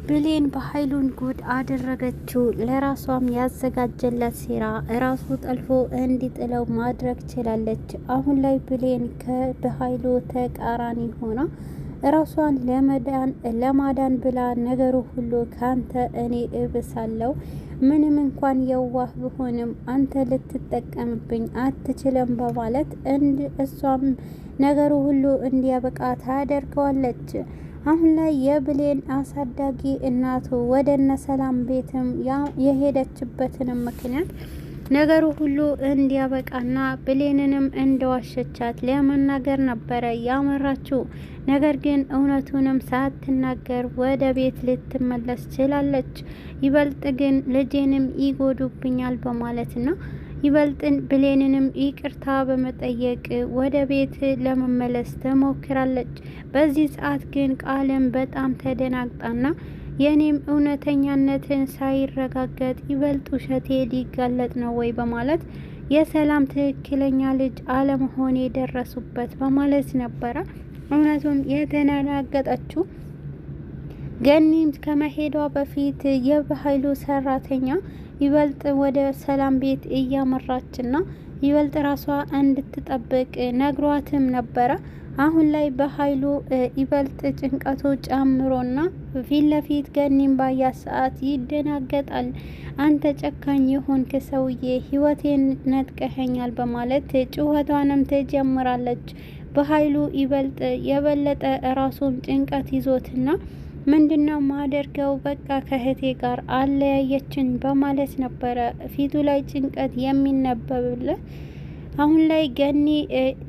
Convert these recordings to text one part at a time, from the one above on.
ብሌን በኃይሉን ጉድ አደረገችው። ለራሷም ያዘጋጀላት ሴራ ራሱ ጠልፎ እንዲጥለው ማድረግ ችላለች። አሁን ላይ ብሌን በኃይሉ ተቃራኒ ሆና ራሷን ለማዳን ብላ ነገሩ ሁሉ ካንተ እኔ እብሳለሁ፣ ምንም እንኳን የዋህ ብሆንም አንተ ልትጠቀምብኝ አትችልም በማለት እሷም ነገሩ ሁሉ እንዲያበቃ ታደርገዋለች። አሁን ላይ የብሌን አሳዳጊ እናቱ ወደ እነ ሰላም ቤትም የሄደችበትንም ምክንያት ነገሩ ሁሉ እንዲያበቃና ብሌንንም እንደዋሸቻት ለመናገር ነበረ ያመራችው። ነገር ግን እውነቱንም ሳትናገር ወደ ቤት ልትመለስ ችላለች። ይበልጥ ግን ልጄንም ይጎዱብኛል በማለትና ይበልጥን ብሌንንም ይቅርታ በመጠየቅ ወደ ቤት ለመመለስ ትሞክራለች። በዚህ ሰዓት ግን ቃልም በጣም ተደናግጣና የኔም እውነተኛነትን ሳይረጋገጥ ይበልጥ ውሸቴ ሊጋለጥ ነው ወይ በማለት የሰላም ትክክለኛ ልጅ አለመሆን የደረሱበት በማለት ነበረ እውነቱም የተናገጠችው። ገኒም ከመሄዷ በፊት የበኃይሉ ሰራተኛ ይበልጥ ወደ ሰላም ቤት እያመራችና ይበልጥ ራሷ እንድትጠብቅ ነግሯትም ነበረ። አሁን ላይ በኃይሉ ይበልጥ ጭንቀቱ ጨምሮና ፊት ለፊት ገኒም ባያ ሰዓት ይደናገጣል። አንተ ጨካኝ የሆንክ ሰውዬ ህይወቴን ነጥቀኸኛል በማለት ጩኸቷንም ትጀምራለች። በኃይሉ ይበልጥ የበለጠ ራሱን ጭንቀት ይዞትና ምንድነው ማደርገው፣ በቃ ከእህቴ ጋር አለያየችን በማለት ነበረ ፊቱ ላይ ጭንቀት የሚነበብለት። አሁን ላይ ገኒ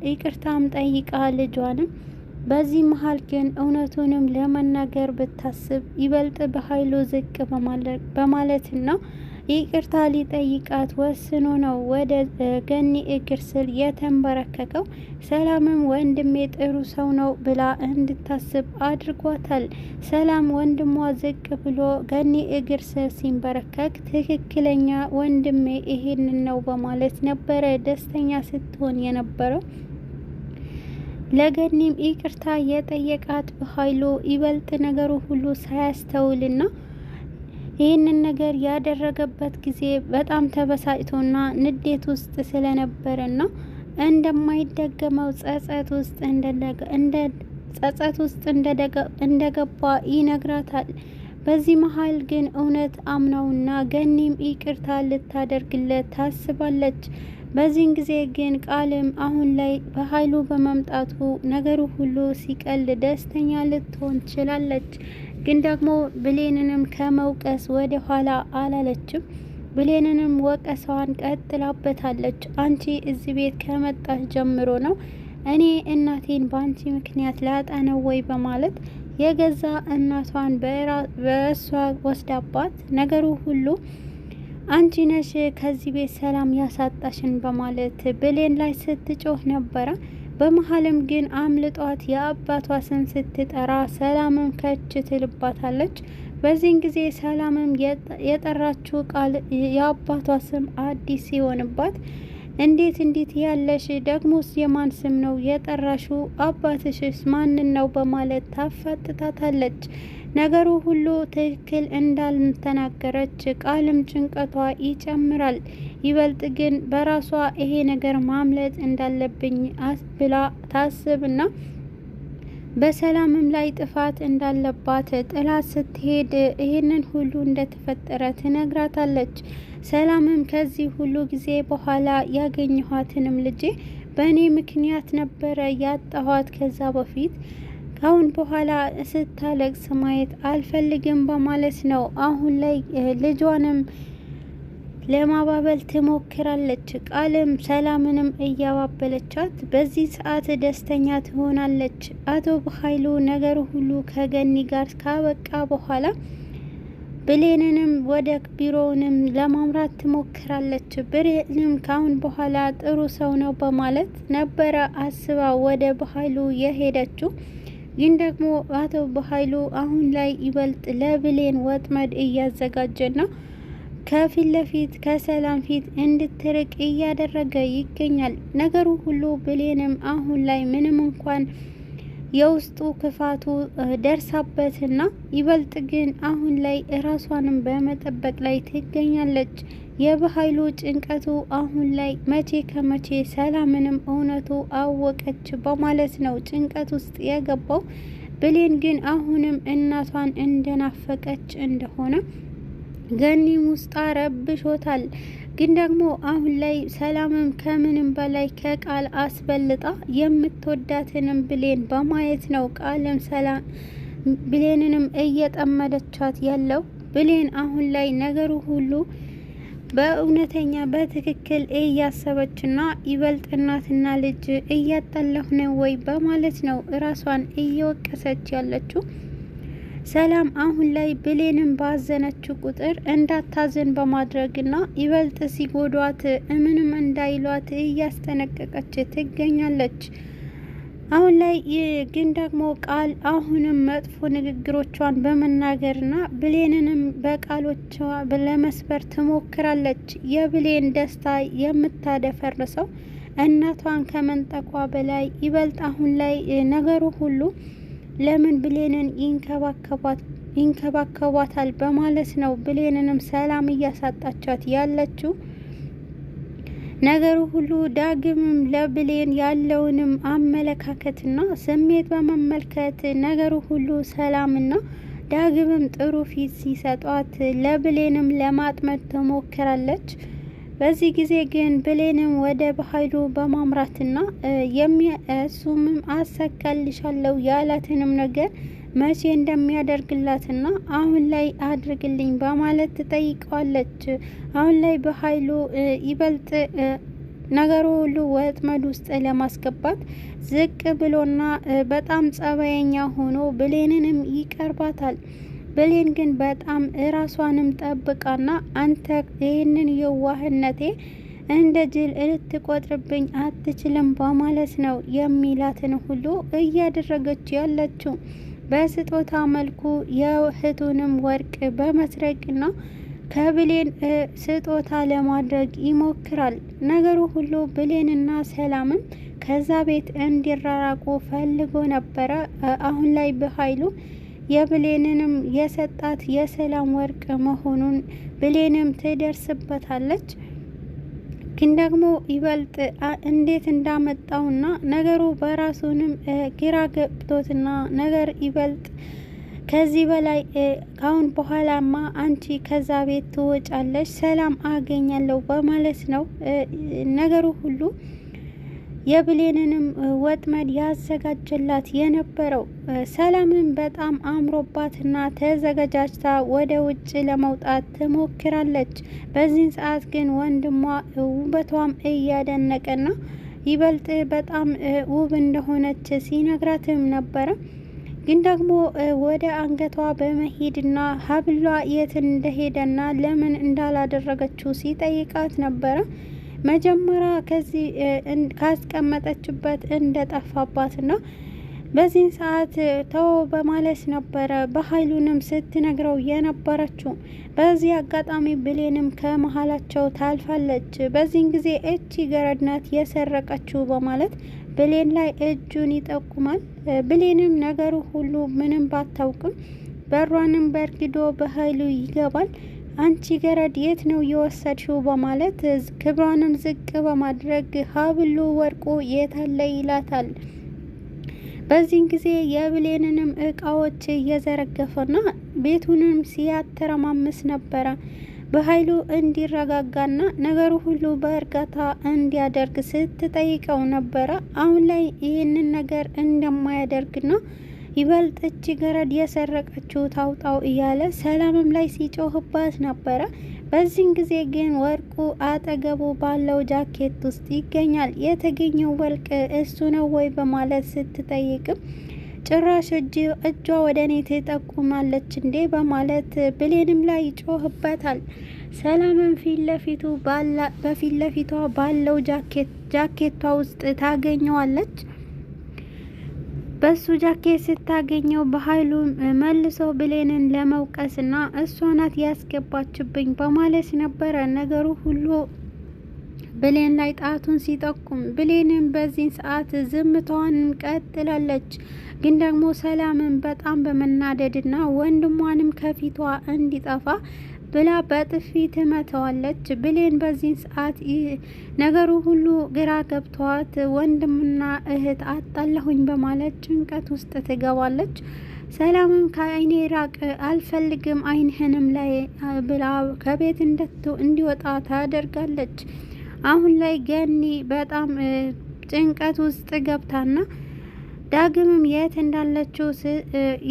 ይቅርታም ጠይቃ ልጇንም በዚህ መሀል ግን እውነቱንም ለመናገር ብታስብ ይበልጥ በኃይሉ ዝቅ በማለትና ይቅርታ ሊጠይቃት ወስኖ ነው ወደ ገኒ እግር ስር የተንበረከከው። ሰላምም ወንድሜ ጥሩ ሰው ነው ብላ እንድታስብ አድርጓታል። ሰላም ወንድሟ ዝቅ ብሎ ገኒ እግር ስር ሲንበረከክ ትክክለኛ ወንድሜ ይሄንን ነው በማለት ነበረ ደስተኛ ስትሆን የነበረው። ለገኒም ይቅርታ የጠየቃት በኃይሉ ይበልጥ ነገሩ ሁሉ ሳያስተውልና ይህንን ነገር ያደረገበት ጊዜ በጣም ተበሳጭቶና ንዴት ውስጥ ስለነበረና እንደማይደገመው ጸጸት ውስጥ እንደገባ ይነግራታል። በዚህ መሀል ግን እውነት አምናውና ገኒም ይቅርታ ልታደርግለት ታስባለች። በዚህን ጊዜ ግን ቃልም አሁን ላይ በኃይሉ በመምጣቱ ነገሩ ሁሉ ሲቀል ደስተኛ ልትሆን ችላለች። ግን ደግሞ ብሌንንም ከመውቀስ ወደ ኋላ አላለችም። ብሌንንም ወቀሳዋን ቀጥላበታለች። አንቺ እዚህ ቤት ከመጣች ጀምሮ ነው እኔ እናቴን በአንቺ ምክንያት ላጣ ነው ወይ በማለት የገዛ እናቷን በእሷ ወስዳባት ነገሩ ሁሉ አንቺ ነሽ ከዚህ ቤት ሰላም ያሳጣሽን በማለት ብሌን ላይ ስትጮህ ነበረ። በመሀልም ግን አምልጧት የአባቷ ስም ስትጠራ ሰላምም ከች ትልባታለች። በዚህን ጊዜ ሰላምም የጠራችው ቃል የአባቷ ስም አዲስ ሲሆንባት እንዴት ያለሽ ደግሞስ የማን ስም ነው የጠራሽው? አባትሽስ ማንን ነው በማለት ታፋጥታታለች። ነገሩ ሁሉ ትክክል እንዳልተናገረች ቃልም ጭንቀቷ ይጨምራል። ይበልጥ ግን በራሷ ይሄ ነገር ማምለጥ እንዳለብኝ ብላ ታስብና በሰላምም ላይ ጥፋት እንዳለባት ጥላት ስትሄድ ይህንን ሁሉ እንደተፈጠረ ትነግራታለች። ሰላምም ከዚህ ሁሉ ጊዜ በኋላ ያገኘኋትንም ልጄ በእኔ ምክንያት ነበረ ያጣኋት፣ ከዛ በፊት ካሁን በኋላ ስታለቅስ ማየት አልፈልግም በማለት ነው አሁን ላይ ልጇንም ለማባበል ትሞክራለች። ቃልም ሰላምንም እያባበለቻት በዚህ ሰዓት ደስተኛ ትሆናለች። አቶ በኃይሉ ነገሩ ሁሉ ከገኒ ጋር ካበቃ በኋላ ብሌንንም ወደ ቢሮውንም ለማምራት ትሞክራለች። ብሌንም ካሁን በኋላ ጥሩ ሰው ነው በማለት ነበረ አስባ ወደ በኃይሉ የሄደችው። ግን ደግሞ አቶ በኃይሉ አሁን ላይ ይበልጥ ለብሌን ወጥመድ እያዘጋጀና ከፊት ለፊት ከሰላም ፊት እንድትርቅ እያደረገ ይገኛል። ነገሩ ሁሉ ብሌንም አሁን ላይ ምንም እንኳን የውስጡ ክፋቱ ደርሳበትና ይበልጥ ግን አሁን ላይ ራሷንም በመጠበቅ ላይ ትገኛለች። የበኃይሉ ጭንቀቱ አሁን ላይ መቼ ከመቼ ሰላምንም እውነቱ አወቀች በማለት ነው ጭንቀት ውስጥ የገባው። ብሌን ግን አሁንም እናቷን እንደናፈቀች እንደሆነ ገኒም ውስጣ ረብሾታል። ግን ደግሞ አሁን ላይ ሰላምም ከምንም በላይ ከቃል አስበልጣ የምትወዳትንም ብሌን በማየት ነው ቃልም ሰላም ብሌንንም እየጠመደቻት ያለው። ብሌን አሁን ላይ ነገሩ ሁሉ በእውነተኛ በትክክል እያሰበችና ይበልጥ እናትና ልጅ እያጣለሁ ነው ወይ በማለት ነው ራሷን እየወቀሰች ያለችው። ሰላም አሁን ላይ ብሌንም ባዘነችው ቁጥር እንዳታዘን በማድረግና ይበልጥ ሲጎዷት ምንም እንዳይሏት እያስጠነቀቀች ትገኛለች። አሁን ላይ ግን ደግሞ ቃል አሁንም መጥፎ ንግግሮቿን በመናገርና ብሌንንም በቃሎቿ ለመስበር ትሞክራለች። የብሌን ደስታ የምታደፈርሰው እናቷን ከመንጠቋ በላይ ይበልጥ አሁን ላይ ነገሩ ሁሉ ለምን ብሌንን ይንከባከቧታል በማለት ነው ብሌንንም ሰላም እያሳጣቻት ያለችው። ነገሩ ሁሉ ዳግምም ለብሌን ያለውንም አመለካከትና ስሜት በመመልከት ነገሩ ሁሉ ሰላምና ዳግምም ጥሩ ፊት ሲሰጧት ለብሌንም ለማጥመድ ትሞክራለች። በዚህ ጊዜ ግን ብሌንም ወደ በኃይሉ በማምራትና እሱምም አሰካልሻለሁ ያላትንም ነገር መቼ እንደሚያደርግላትና አሁን ላይ አድርግልኝ በማለት ትጠይቀዋለች። አሁን ላይ በኃይሉ ይበልጥ ነገሩ ሁሉ ወጥመድ ውስጥ ለማስገባት ዝቅ ብሎና በጣም ጸባየኛ ሆኖ ብሌንንም ይቀርባታል። ብሌን ግን በጣም እራሷንም ጠብቃና አንተ ይህንን የዋህነቴ እንደ ጅል ልትቆጥርብኝ አትችልም በማለት ነው የሚላትን ሁሉ እያደረገች ያለችው። በስጦታ መልኩ የእህቱንም ወርቅ በመስረቅና ከብሌን ስጦታ ለማድረግ ይሞክራል። ነገሩ ሁሉ ብሌንና ሰላምም ከዛ ቤት እንዲራራቁ ፈልጎ ነበረ። አሁን ላይ በኃይሉ የብሌንንም የሰጣት የሰላም ወርቅ መሆኑን ብሌንም ትደርስበታለች። ግን ደግሞ ይበልጥ እንዴት እንዳመጣውና ነገሩ በራሱንም ግራ ገብቶትና ነገር ይበልጥ ከዚህ በላይ ካሁን በኋላማ አንቺ ከዛ ቤት ትወጫለሽ፣ ሰላም አገኛለሁ በማለት ነው ነገሩ ሁሉ የብሌንንም ወጥመድ ያዘጋጀላት የነበረው። ሰላምን በጣም አምሮባትና ተዘጋጃጅታ ወደ ውጭ ለመውጣት ትሞክራለች። በዚህን ሰዓት ግን ወንድሟ ውበቷም እያደነቀና ይበልጥ በጣም ውብ እንደሆነች ሲነግራትም ነበረ። ግን ደግሞ ወደ አንገቷ በመሄድና ሀብሏ የት እንደሄደና ለምን እንዳላደረገችው ሲጠይቃት ነበረ። መጀመሪያ ከዚህ ካስቀመጠችበት እንደጠፋባትና በዚህን ሰዓት ተው በማለት ነበረ በኃይሉንም ስትነግረው የነበረችው። በዚህ አጋጣሚ ብሌንም ከመሀላቸው ታልፋለች። በዚህን ጊዜ እቺ ገረድ ናት የሰረቀችው በማለት ብሌን ላይ እጁን ይጠቁማል። ብሌንም ነገሩ ሁሉ ምንም ባታውቅም በሯንም በርግዶ በኃይሉ ይገባል። አንቺ ገረድ የት ነው የወሰድሽው በማለት ክብሯንም ዝቅ በማድረግ ሀብሉ ወርቁ የታለ ይላታል። በዚህን ጊዜ የብሌንንም እቃዎች እየዘረገፈና ቤቱንም ሲያተረማምስ ነበረ። በኃይሉ እንዲረጋጋና ነገሩ ሁሉ በእርጋታ እንዲያደርግ ስትጠይቀው ነበረ። አሁን ላይ ይህንን ነገር እንደማያደርግና ይበልጥ እቺ ገረድ የሰረቀችው ታውጣው እያለ ሰላምም ላይ ሲጮህባት ነበረ። በዚህን ጊዜ ግን ወርቁ አጠገቡ ባለው ጃኬት ውስጥ ይገኛል። የተገኘው ወርቅ እሱ ነው ወይ በማለት ስትጠይቅም ጭራሽ እጇ ወደ እኔ ትጠቁማለች እንዴ በማለት ብሌንም ላይ ይጮህበታል። ሰላምም በፊት ለፊቷ ባለው ጃኬቷ ውስጥ ታገኘዋለች። በሱ ጃኬት ስታገኘው በኃይሉ መልሶ ብሌንን ለመውቀስና እሷ ናት ያስገባችብኝ በማለት ነበረ ነገሩ ሁሉ ብሌን ላይ ጣቱን ሲጠቁም ብሌንም በዚህን ሰዓት ዝምታዋን ቀጥላለች። ግን ደግሞ ሰላምን በጣም በመናደድና ወንድሟንም ከፊቷ እንዲጠፋ ብላ በጥፊ ትመተዋለች። ብሌን በዚህን ሰዓት ነገሩ ሁሉ ግራ ገብተዋት ወንድምና እህት አጣላሁኝ በማለት ጭንቀት ውስጥ ትገባለች። ሰላምም ከአይኔ ራቅ አልፈልግም አይንህንም ላይ ብላ ከቤት እንዲወጣ ታደርጋለች። አሁን ላይ ገኒ በጣም ጭንቀት ውስጥ ገብታና ዳግምም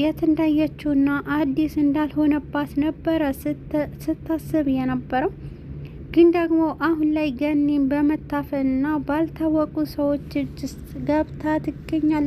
የት እንዳየችውና አዲስ እንዳልሆነባት ነበረ ስታስብ የነበረው። ግን ደግሞ አሁን ላይ ገኒም በመታፈንና ባልታወቁ ሰዎች እጅ ገብታ ትገኛለች።